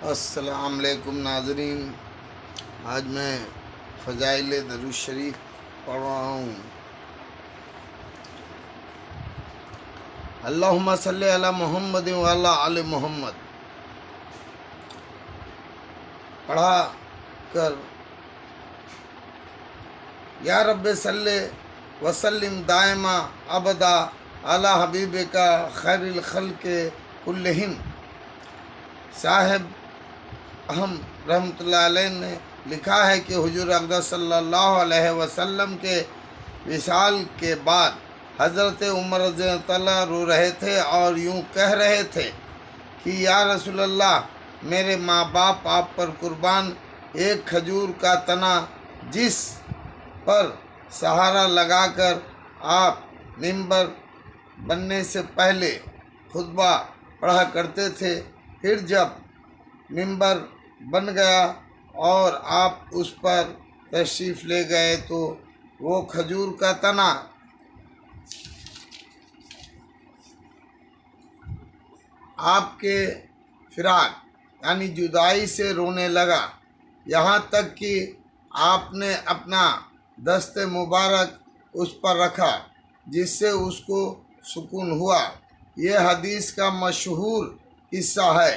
السلام علیکم ناظرین، آج میں فضائل درود شریف پڑھ رہا ہوں۔ اللہم صلی علی محمد وعلی آل محمد پڑھا کر یا رب صلی وسلم دائما ابدا علی حبیبک خیر الخلق کلہم۔ صاحب اہم رحمۃ اللہ علیہ نے لکھا ہے کہ حضور اقدس صلی اللہ علیہ وسلم کے وصال کے بعد حضرت عمر رضی اللہ عنہ رو رہے تھے اور یوں کہہ رہے تھے کہ یا رسول اللہ، میرے ماں باپ آپ پر قربان، ایک کھجور کا تنا جس پر سہارا لگا کر آپ ممبر بننے سے پہلے خطبہ پڑھا کرتے تھے، پھر جب ممبر بن گیا اور آپ اس پر تشریف لے گئے تو وہ کھجور کا تنا آپ کے فراق یعنی جدائی سے رونے لگا، یہاں تک کہ آپ نے اپنا دست مبارک اس پر رکھا جس سے اس کو سکون ہوا۔ یہ حدیث کا مشہور قصہ ہے۔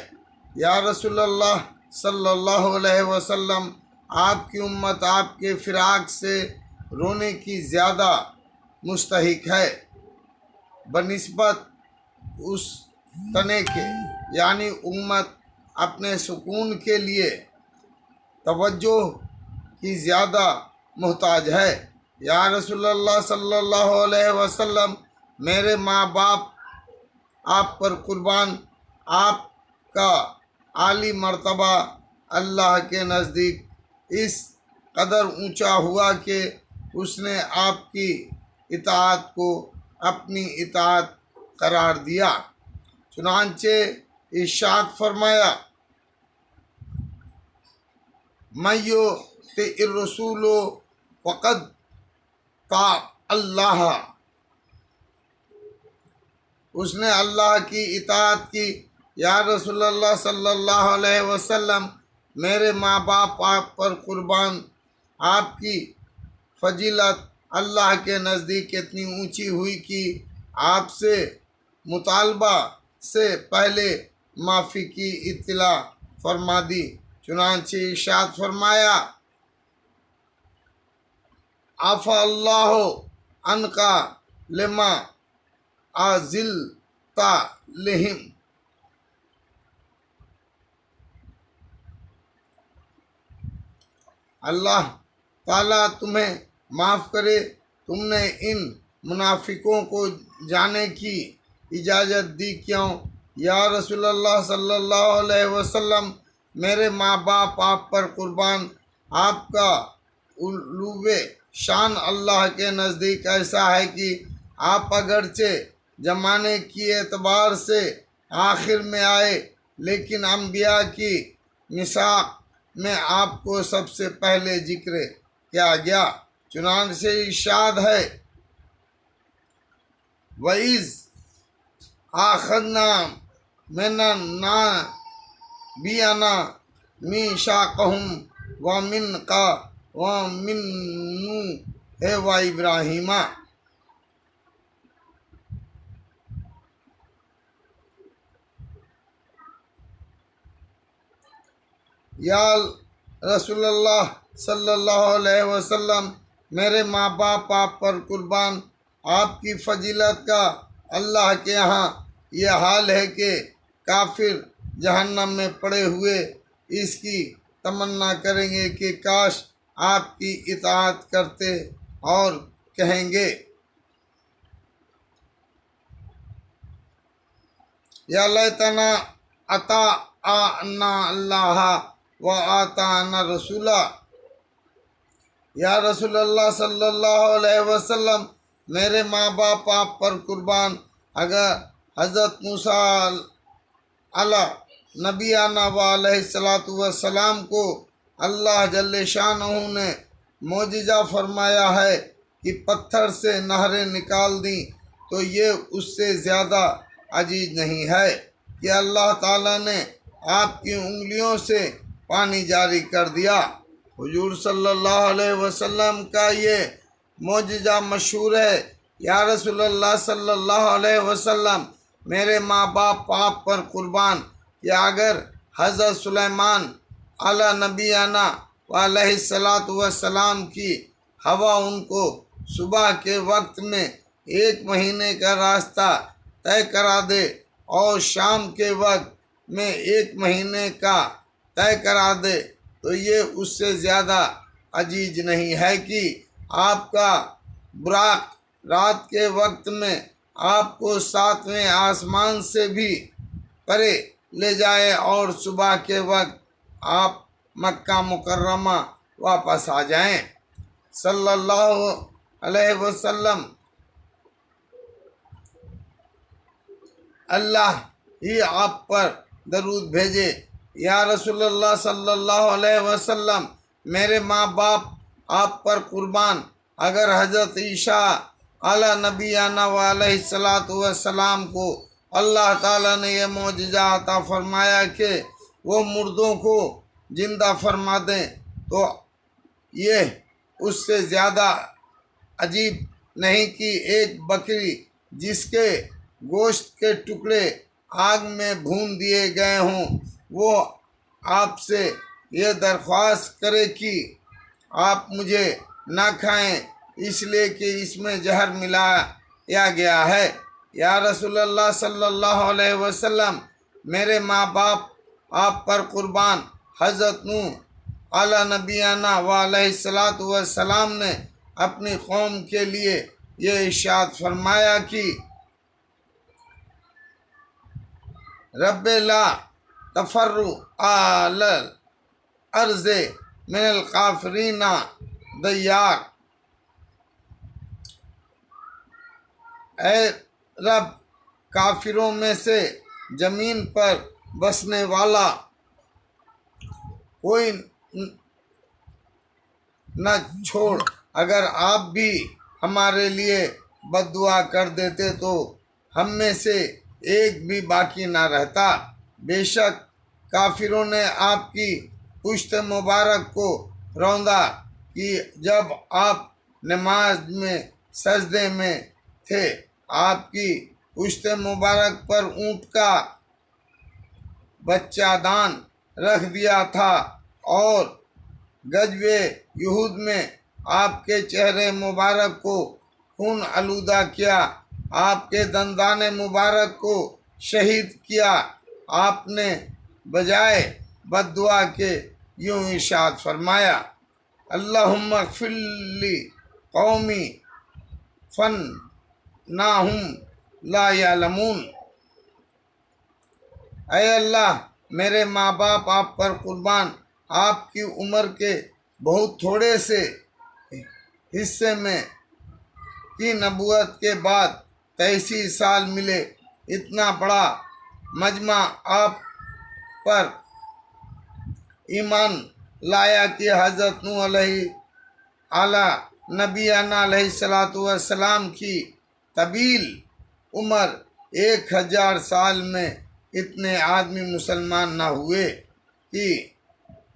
یا رسول اللہ صلی اللہ علیہ وسلم، آپ کی امت آپ کے فراق سے رونے کی زیادہ مستحق ہے بنسبت اس تنے کے، یعنی امت اپنے سکون کے لیے توجہ کی زیادہ محتاج ہے۔ یا رسول اللہ صلی اللہ علیہ وسلم، میرے ماں باپ آپ پر قربان، آپ کا عالی مرتبہ اللہ کے نزدیک اس قدر اونچا ہوا کہ اس نے آپ کی اطاعت کو اپنی اطاعت قرار دیا۔ چنانچہ ارشاد فرمایا، من یطع الرسول فقد طاع اللہ، اس نے اللہ کی اطاعت کی۔ یا رسول اللہ صلی اللہ علیہ وسلم، میرے ماں باپ آپ پر قربان، آپ کی فضیلت اللہ کے نزدیک اتنی اونچی ہوئی کہ آپ سے مطالبہ سے پہلے معافی کی اطلاع فرما دی۔ چنانچہ ارشاد فرمایا، عفا اللہ عنک لما عزلت لہم۔ اللہ تعالیٰ تمہیں معاف کرے، تم نے ان منافقوں کو جانے کی اجازت دی کیوں؟ یا رسول اللہ صلی اللہ علیہ وسلم، میرے ماں باپ آپ پر قربان، آپ کا علو شان اللہ کے نزدیک ایسا ہے کہ آپ اگرچہ زمانے کی اعتبار سے آخر میں آئے، لیکن انبیاء کی میثاق میں آپ کو سب سے پہلے ذکر کیا گیا۔ چنانچہ ارشاد ہے، وَإِذْ أَخَذْنَا مِنَ النَّبِيِّينَ مِيثَاقَهُمْ وَمِنْكَ وَمِن نوح وإبراہیم۔ یا رسول اللہ صلی اللہ علیہ وسلم، میرے ماں باپ آپ پر قربان، آپ کی فضیلت کا اللہ کے یہاں یہ حال ہے کہ کافر جہنم میں پڑے ہوئے اس کی تمنا کریں گے کہ کاش آپ کی اطاعت کرتے اور کہیں گے، یا لیتنا اطعنا اللہ وَأَطَعْنَا الرَّسُولَ۔ یا رسول اللہ صلی اللہ علیہ وسلم، میرے ماں باپ آپ پر قربان، اگر حضرت موسیٰ علیہ نبینا علیہ السلام کو اللہ جل شانہ نے معجزہ فرمایا ہے کہ پتھر سے نہریں نکال دیں، تو یہ اس سے زیادہ عجیز نہیں ہے کہ اللہ تعالیٰ نے آپ کی انگلیوں سے پانی جاری کر دیا۔ حضور صلی اللہ علیہ وسلم کا یہ معجزہ مشہور ہے۔ یا رسول اللہ صلی اللہ علیہ وسلم، میرے ماں باپ آپ پر قربان کہ اگر حضرت سلیمان علی نبینا علیہ الصلاۃ والسلام کی ہوا ان کو صبح کے وقت میں 1 مہینے کا راستہ طے کرا دے اور شام کے وقت میں 1 مہینے کا طے کرا دے تو یہ اس سے زیادہ عجیب نہیں ہے کہ آپ کا براق رات کے وقت میں آپ کو 7ویں آسمان سے بھی پرے لے جائے اور صبح کے وقت آپ مکہ مکرمہ واپس آ جائیں۔ صلی اللہ علیہ وسلم، اللہ ہی آپ پر درود بھیجے۔ یا رسول اللہ صلی اللہ علیہ وسلم، میرے ماں باپ آپ پر قربان اگر حضرت عیسیٰ علی نبینا علیہ الصلاۃ والسلام کو اللہ تعالیٰ نے یہ معجزہ عطا فرمایا کہ وہ مردوں کو زندہ فرما دیں تو یہ اس سے زیادہ عجیب نہیں کہ ایک بکری جس کے گوشت کے ٹکڑے آگ میں بھون دیے گئے ہوں وہ آپ سے یہ درخواست کرے کہ آپ مجھے نہ کھائیں اس لیے کہ اس میں زہر ملایا گیا ہے۔ یا رسول اللہ صلی اللہ علیہ وسلم، میرے ماں باپ آپ پر قربان حضرت نوح علی نبینا علیہ الصلاۃ والسلام نے اپنی قوم کے لیے یہ ارشاد فرمایا کہ رب لا تفروا علی الارض من الکافرین دیار، اے رب کافروں میں سے زمین پر بسنے والا کوئی نہ چھوڑ۔ اگر آپ بھی ہمارے لیے بد دعا کر دیتے تو ہم میں سے ایک بھی باقی نہ رہتا۔ بے شک کافروں نے آپ کی پشت مبارک کو روندا کہ جب آپ نماز میں سجدے میں تھے، آپ کی پشت مبارک پر اونٹ کا بچہ دان رکھ دیا تھا اور غزوہ یہود میں آپ کے چہرے مبارک کو خون آلودہ کیا، آپ کے دندان مبارک کو شہید کیا۔ آپ نے بجائے بد دعا کے یوں ارشاد فرمایا، اللہم اغفر لی قومی فانہم لا یعلمون۔ اے اللہ، میرے ماں باپ آپ پر قربان آپ کی عمر کے بہت تھوڑے سے حصے میں کی نبوت کے بعد 83 سال ملے، اتنا بڑا مجمع آپ پر ایمان لایا کہ حضرت نوح علیہ نبینا علیہ الصلاۃ والسلام کی طویل عمر 1000 سال میں اتنے آدمی مسلمان نہ ہوئے کہ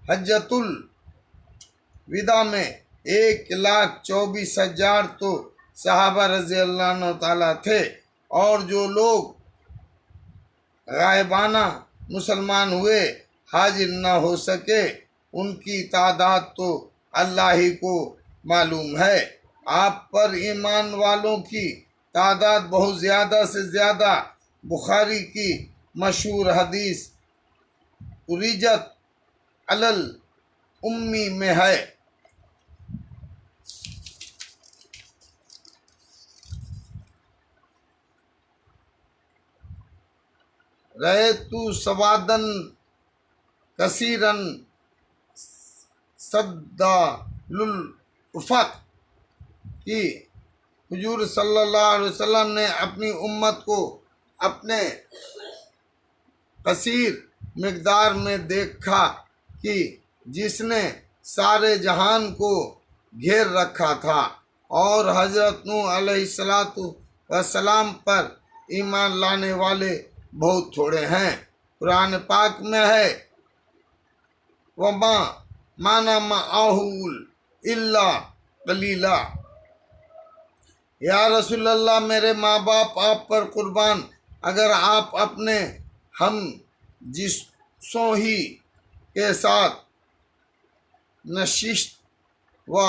حجۃ الوداع میں 1,24,000 تو صحابہ رضی اللہ عنہ تعالیٰ تھے، اور جو لوگ غائبانہ مسلمان ہوئے حاضر نہ ہو سکے ان کی تعداد تو اللہ ہی کو معلوم ہے۔ آپ پر ایمان والوں کی تعداد بہت زیادہ سے زیادہ بخاری کی مشہور حدیث اریجت علل امی میں ہے۔ رأیت سوادن کثیرن سدا الافق کی حضور صلی اللہ علیہ وسلم نے اپنی امت کو اپنے کثیر مقدار میں دیکھا کہ جس نے سارے جہان کو گھیر رکھا تھا، اور حضرت نوح علیہ السلام پر ایمان لانے والے بہت تھوڑے ہیں۔ قرآن پاک میں ہے وما مانا معہول الا قلیلا، یا رسول اللہ میرے ماں باپ آپ پر قربان، اگر آپ اپنے ہم جنسوں ہی کے ساتھ نشست و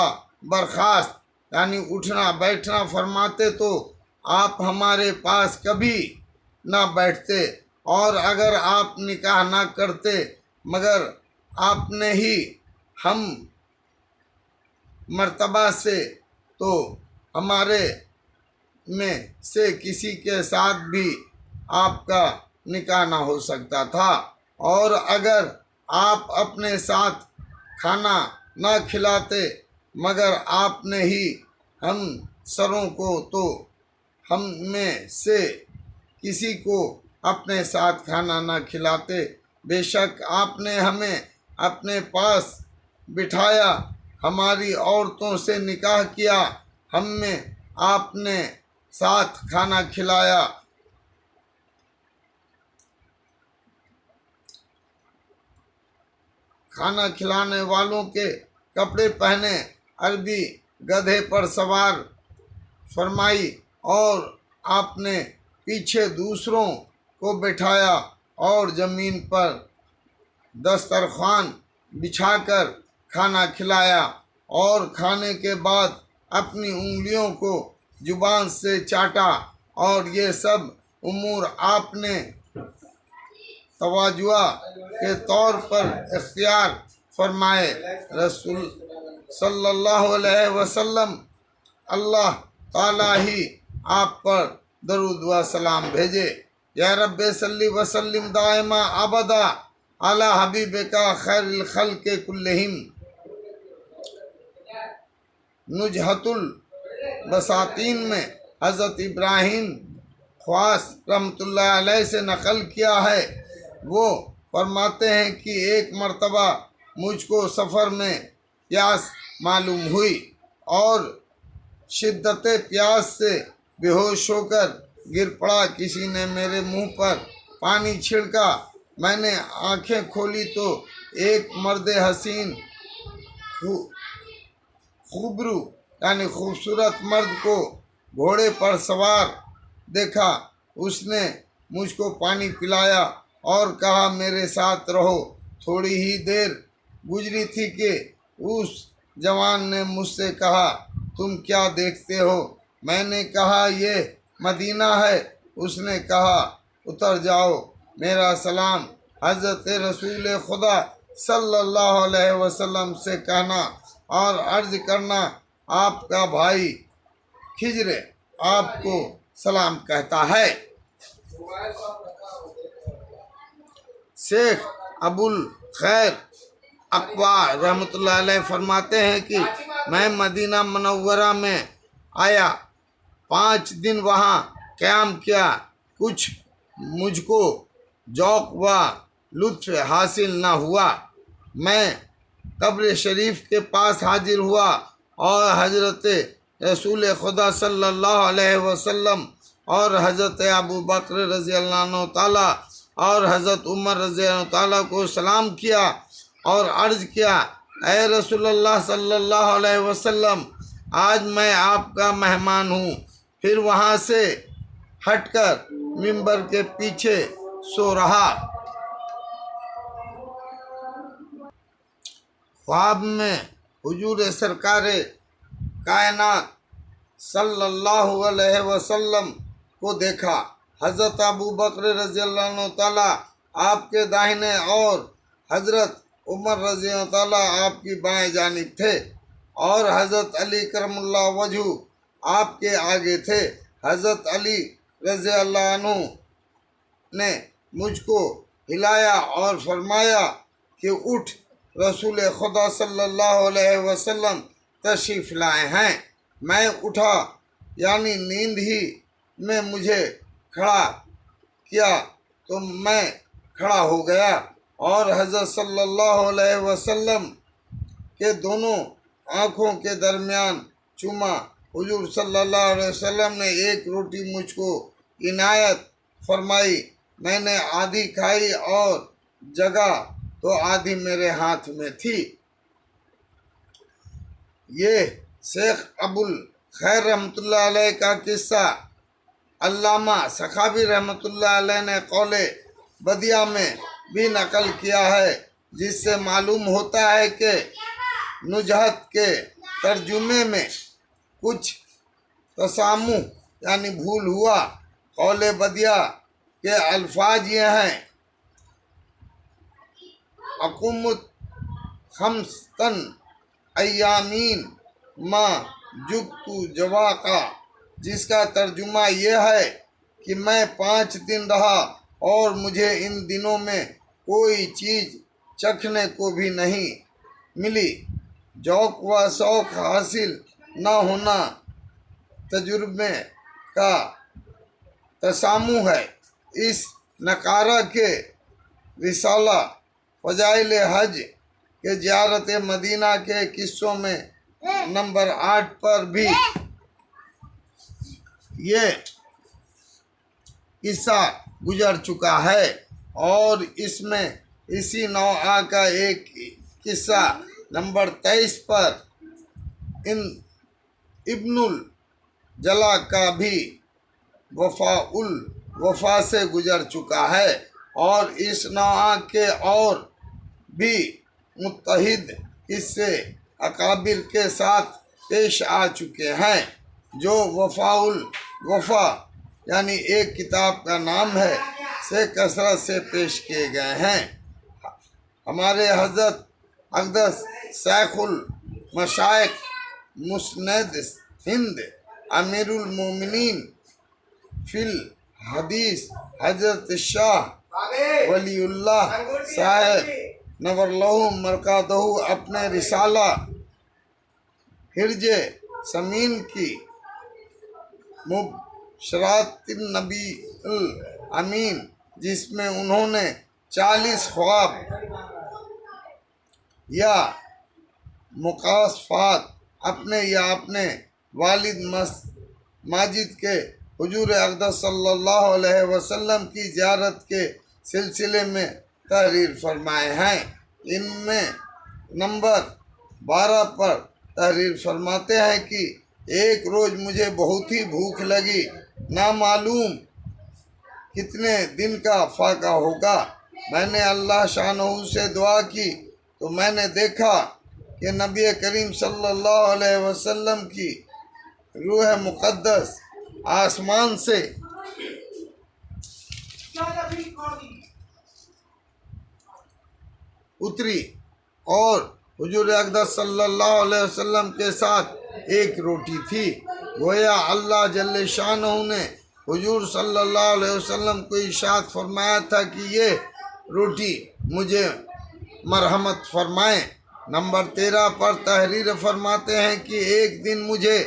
برخاست یعنی اٹھنا بیٹھنا فرماتے تو آپ ہمارے پاس کبھی نہ بیٹھتے، اور اگر آپ نکاح نہ کرتے مگر آپ نے ہی ہم مرتبہ سے تو ہمارے میں سے کسی کے ساتھ بھی آپ کا نکاح نہ ہو سکتا تھا، اور اگر آپ اپنے ساتھ کھانا نہ کھلاتے مگر آپ نے ہی ہم سروں کو تو ہم میں سے کسی کو اپنے ساتھ کھانا نہ کھلاتے، بے شک آپ نے ہمیں اپنے پاس بٹھایا، ہماری عورتوں سے نکاح کیا، ہم میں آپ نے ساتھ کھانا کھلایا، کھانا کھلانے والوں کے کپڑے پہنے، عربی گدھے پر سوار فرمائی، اور آپ نے پیچھے دوسروں کو بٹھایا اور زمین پر دسترخوان بچھا کر کھانا کھلایا، اور کھانے کے بعد اپنی انگلیوں کو زبان سے چاٹا، اور یہ سب امور آپ نے تواضع کے طور پر اختیار فرمائے۔ رسول صلی اللہ علیہ وسلم اللہ تعالیٰ ہی آپ پر درود و سلام بھیجے۔ یا رب صلی وسلم دائما ابدا علی حبیبک خیر الخلق کلہم۔ نجحت البساطین میں حضرت ابراہیم خواص رحمۃ اللہ علیہ سے نقل کیا ہے، وہ فرماتے ہیں کہ ایک مرتبہ مجھ کو سفر میں پیاس معلوم ہوئی اور شدت پیاس سے بے ہوش ہو کر گر پڑا، کسی نے میرے منہ پر پانی چھڑکا، میں نے آنکھیں کھولی تو ایک مرد حسین خوبرو یعنی خوبصورت مرد کو گھوڑے پر سوار دیکھا، اس نے مجھ کو پانی پلایا اور کہا میرے ساتھ رہو، تھوڑی ہی دیر گزری تھی کہ اس جوان نے مجھ سے کہا تم کیا دیکھتے ہو؟ میں نے کہا یہ مدینہ ہے، اس نے کہا اتر جاؤ، میرا سلام حضرت رسول خدا صلی اللہ علیہ وسلم سے کہنا اور عرض کرنا آپ کا بھائی خضر آپ کو سلام کہتا ہے۔ شیخ ابو الخیر اقوا رحمۃ اللہ علیہ فرماتے ہیں کہ میں مدینہ منورہ میں آیا، 5 دن وہاں قیام کیا، کچھ مجھ کو ذوق و لطف حاصل نہ ہوا، میں قبر شریف کے پاس حاضر ہوا اور حضرت رسول خدا صلی اللہ علیہ وسلم اور حضرت ابو بکر رضی اللہ عنہ تعالیٰ اور حضرت عمر رضی اللہ تعالیٰ کو سلام کیا اور عرض کیا اے رسول اللہ صلی اللہ علیہ وسلم، آج میں آپ کا مہمان ہوں، پھر وہاں سے ہٹ کر ممبر کے پیچھے سو رہا۔ خواب میں حضور سرکار کائنات صلی اللہ علیہ وسلم کو دیکھا، حضرت ابو بکر رضی اللہ عنہ تعالیٰ آپ کے داہنے اور حضرت عمر رضی اللہ تعالیٰ آپ کی بائیں جانب تھے، اور حضرت علی کرم اللہ وجہ آپ کے آگے تھے۔ حضرت علی رضی اللہ عنہ نے مجھ کو ہلایا اور فرمایا کہ اٹھ، رسول خدا صلی اللہ علیہ وسلم تشریف لائے ہیں۔ میں اٹھا، یعنی نیند ہی میں مجھے کھڑا کیا تو میں کھڑا ہو گیا اور حضرت صلی اللہ علیہ وسلم کے دونوں آنکھوں کے درمیان چوما۔ حضور صلی اللہ علیہ وسلم نے ایک روٹی مجھ کو عنایت فرمائی، میں نے آدھی کھائی اور جگہ تو آدھی میرے ہاتھ میں تھی۔ یہ شیخ ابو الخیر رحمۃ اللہ علیہ کا قصہ علامہ سخاوی رحمۃ اللہ علیہ نے قول بدیع میں بھی نقل کیا ہے، جس سے معلوم ہوتا ہے کہ نجہت کے ترجمے میں کچھ تسامح یعنی بھول ہوا۔ قول بدیع کے الفاظ یہ ہیں: اقومت خمسطن ایامین ما جبت جواقا، جس کا ترجمہ یہ ہے کہ میں 5 دن رہا اور مجھے ان دنوں میں کوئی چیز چکھنے کو بھی نہیں ملی۔ ذوق و شوق حاصل نہ ہونا تجربے کا تسامح ہے۔ اس نقارہ کے رسالہ فضائل حج کے زیارت مدینہ کے قصوں میں نمبر 8 پر بھی یہ قصہ گزر چکا ہے، اور اس میں اسی نوع کا ایک قصہ نمبر 23 پر ابن الجلا کا بھی وفا سے گزر چکا ہے، اور اس نوع کے اور بھی متعدد قصے اکابر کے ساتھ پیش آ چکے ہیں، جو وفا یعنی ایک کتاب کا نام ہے سے کثرت سے پیش کیے گئے ہیں۔ ہمارے حضرت اقدس شیخ المشائخ مسند ہند امیر المومنین فی الحدیث حضرت شاہ ولی اللہ صاحب نور اللہ مرکاتہ اپنے رسالہ حرج سمین کی مبشرات النبی الامین، جس میں انہوں نے 40 خواب یا مکاشفات اپنے یا اپنے والد ماجد کے حضور اقدس صلی اللہ علیہ وسلم کی زیارت کے سلسلے میں تحریر فرمائے ہیں۔ ان میں نمبر 12 پر تحریر فرماتے ہیں کہ ایک روز مجھے بہت ہی بھوک لگی، نامعلوم کتنے دن کا فاقہ ہوگا۔ میں نے اللہ شانہ سے دعا کی تو میں نے دیکھا کہ نبی کریم صلی اللہ علیہ وسلم کی روح مقدس آسمان سے اتری اور حضور اقدس صلی اللہ علیہ وسلم کے ساتھ ایک روٹی تھی۔ گویا اللہ جل شانہ نے حضور صلی اللہ علیہ وسلم کو ارشاد فرمایا تھا کہ یہ روٹی مجھے مرحمت فرمائیں۔ نمبر 13 پر تحریر فرماتے ہیں کہ ایک دن مجھے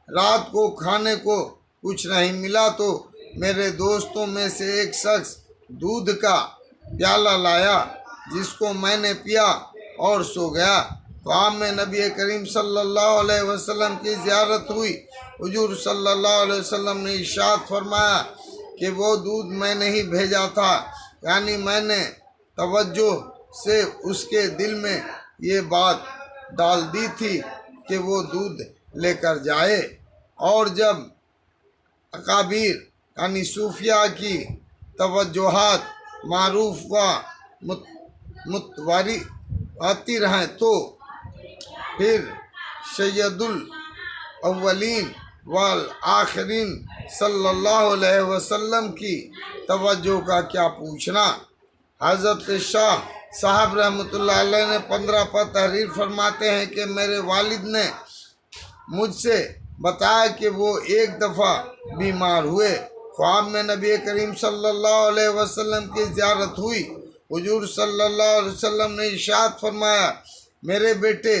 رات کو کھانے کو کچھ نہیں ملا تو میرے دوستوں میں سے ایک شخص دودھ کا پیالہ لایا، جس کو میں نے پیا اور سو گیا۔ خواب میں نبی کریم صلی اللہ علیہ وسلم کی زیارت ہوئی۔ حضور صلی اللہ علیہ وسلم نے ارشاد فرمایا کہ وہ دودھ میں نے ہی بھیجا تھا، یعنی میں نے توجہ سے اس کے دل میں یہ بات ڈال دی تھی کہ وہ دودھ لے کر جائے۔ اور جب اکابر یعنی صوفیاء کی توجہات معروف و متواتر ہیں تو پھر سید الاولین والآخرین صلی اللہ علیہ وسلم کی توجہ کا کیا پوچھنا۔ حضرت شاہ صاحب رحمۃ اللہ علیہ نے 15 پر تحریر فرماتے ہیں کہ میرے والد نے مجھ سے بتایا کہ وہ ایک دفعہ بیمار ہوئے۔ خواب میں نبی کریم صلی اللہ علیہ وسلم کی زیارت ہوئی۔ حضور صلی اللہ علیہ وسلم نے ارشاد فرمایا میرے بیٹے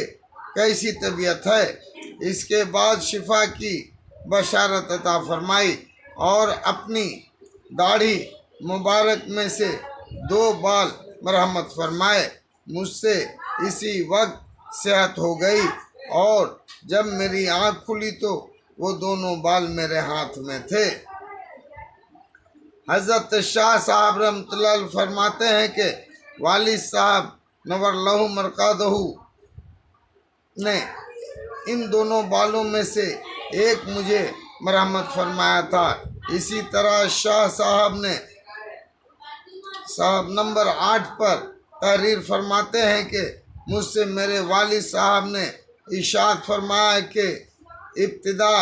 کیسی طبیعت ہے؟ اس کے بعد شفا کی بشارت عطا فرمائی اور اپنی داڑھی مبارک میں سے 2 بال مرحمت فرمائے۔ مجھ سے اسی وقت صحت ہو گئی اور جب میری آنکھ کھلی تو وہ دونوں بال میرے ہاتھ میں تھے۔ حضرت شاہ صاحب رحمۃ اللہ علیہ فرماتے ہیں کہ والد صاحب نور لہو مرقادہ نے ان دونوں بالوں میں سے ایک مجھے مرحمت فرمایا تھا۔ اسی طرح شاہ صاحب نمبر 8 پر تحریر فرماتے ہیں کہ مجھ سے میرے والد صاحب نے ارشاد فرمایا کہ ابتدا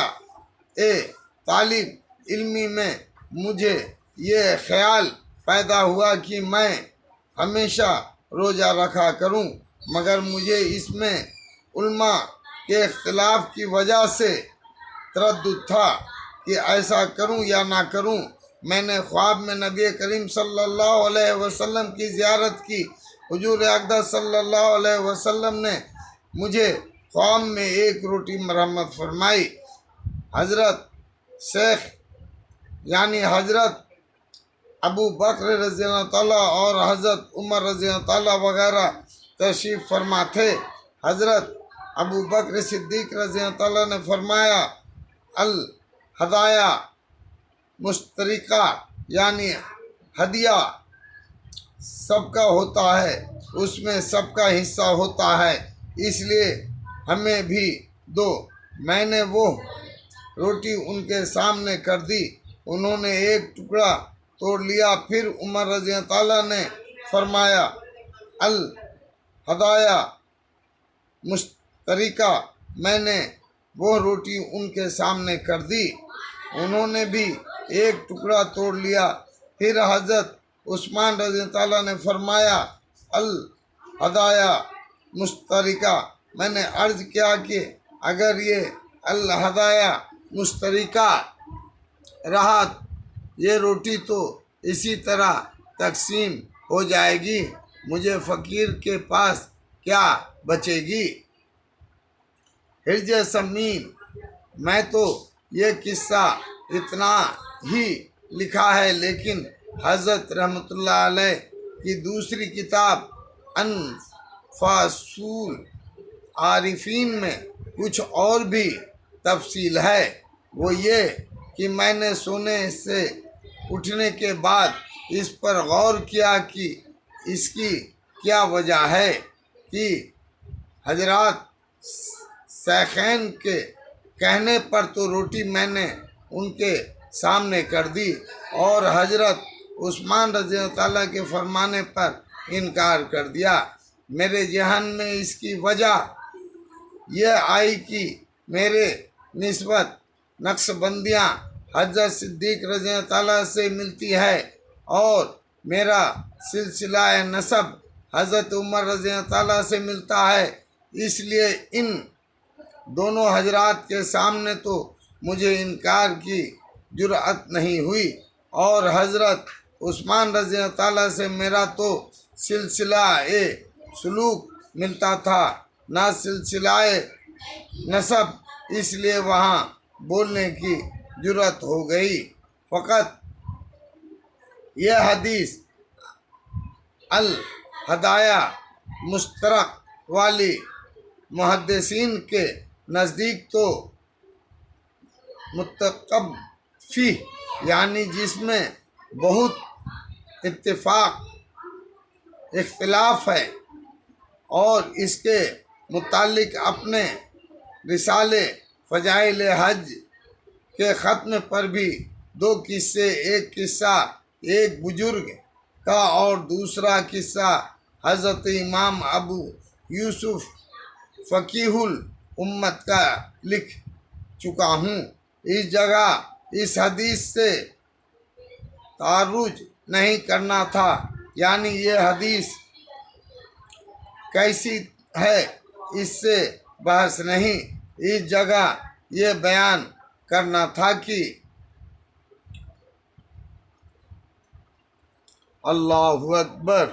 طالب علمی میں مجھے یہ خیال پیدا ہوا کہ میں ہمیشہ روزہ رکھا کروں، مگر مجھے اس میں علماء کے اختلاف کی وجہ سے تردد تھا کہ ایسا کروں یا نہ کروں۔ میں نے خواب میں نبی کریم صلی اللہ علیہ وسلم کی زیارت کی۔ حضور اقدس صلی اللہ علیہ وسلم نے مجھے خواب میں ایک روٹی مرحمت فرمائی۔ حضرت شیخ یعنی حضرت ابو بکر رضی اللہ تعالیٰ اور حضرت عمر رضی اللہ تعالیٰ وغیرہ تشریف فرما تھے۔ حضرت ابو بکر صدیق رضی اللہ تعالیٰ نے فرمایا، الہدایہ مشترکہ یعنی ہدیہ سب کا ہوتا ہے، اس میں سب کا حصہ ہوتا ہے، اس لیے ہمیں بھی دو۔ میں نے وہ روٹی ان کے سامنے کر دی، انہوں نے ایک ٹکڑا توڑ لیا۔ پھر عمر رضی اللہ تعالیٰ نے فرمایا، الہدایہ مشترکہ۔ میں نے وہ روٹی ان کے سامنے کر دی، انہوں نے بھی ایک ٹکڑا توڑ لیا۔ پھر حضرت عثمان رضی اللہ تعالیٰ نے فرمایا، الہدایہ مشترکہ۔ میں نے عرض کیا کہ اگر یہ الہدایہ مشترکہ رہا یہ روٹی تو اسی طرح تقسیم ہو جائے گی، مجھے فقیر کے پاس کیا بچے گی؟ حرز سمین میں تو یہ قصہ اتنا ہی لکھا ہے، لیکن حضرت رحمۃ اللہ علیہ کی دوسری کتاب انفاسول عارفین میں کچھ اور بھی تفصیل ہے۔ وہ یہ کہ میں نے سونے سے اٹھنے کے بعد اس پر غور کیا کہ اس کی کیا وجہ ہے کہ حضرات شیخین کے کہنے پر تو روٹی میں نے ان کے سامنے کر دی اور حضرت عثمان رضی اللہ تعالیٰ کے فرمانے پر انکار کر دیا۔ میرے ذہن میں اس کی وجہ یہ آئی کہ میرے نسبت نقش بندیاں حضرت صدیق رضی اللہ تعالیٰ سے ملتی ہے اور میرا سلسلہ نسب حضرت عمر رضی اللہ تعالیٰ سے ملتا ہے، اس لیے ان دونوں حضرات کے سامنے تو مجھے انکار کی جرأت نہیں ہوئی، اور حضرت عثمان رضی اللہ تعالیٰ سے میرا تو سلسلہ سلوک ملتا تھا نہ سلسلہ نسب، اس لیے وہاں بولنے کی جرأت ہو گئی۔ فقط یہ حدیث الہدایہ مشترک والی محدثین کے نزدیک تو متفق فیہ یعنی جس میں بہت اختلاف ہے، اور اس کے متعلق اپنے رسالے فضائل حج کے ختم پر بھی دو قصے، ایک قصہ ایک بزرگ کا اور دوسرا قصہ حضرت امام ابو یوسف فقیہ الامت کا لکھ چکا ہوں۔ اس جگہ اس حدیث سے تعرض نہیں کرنا تھا، یعنی یہ حدیث کیسی ہے اس سے بحث نہیں، اس جگہ یہ بیان کرنا تھا کہ اللہ اکبر۔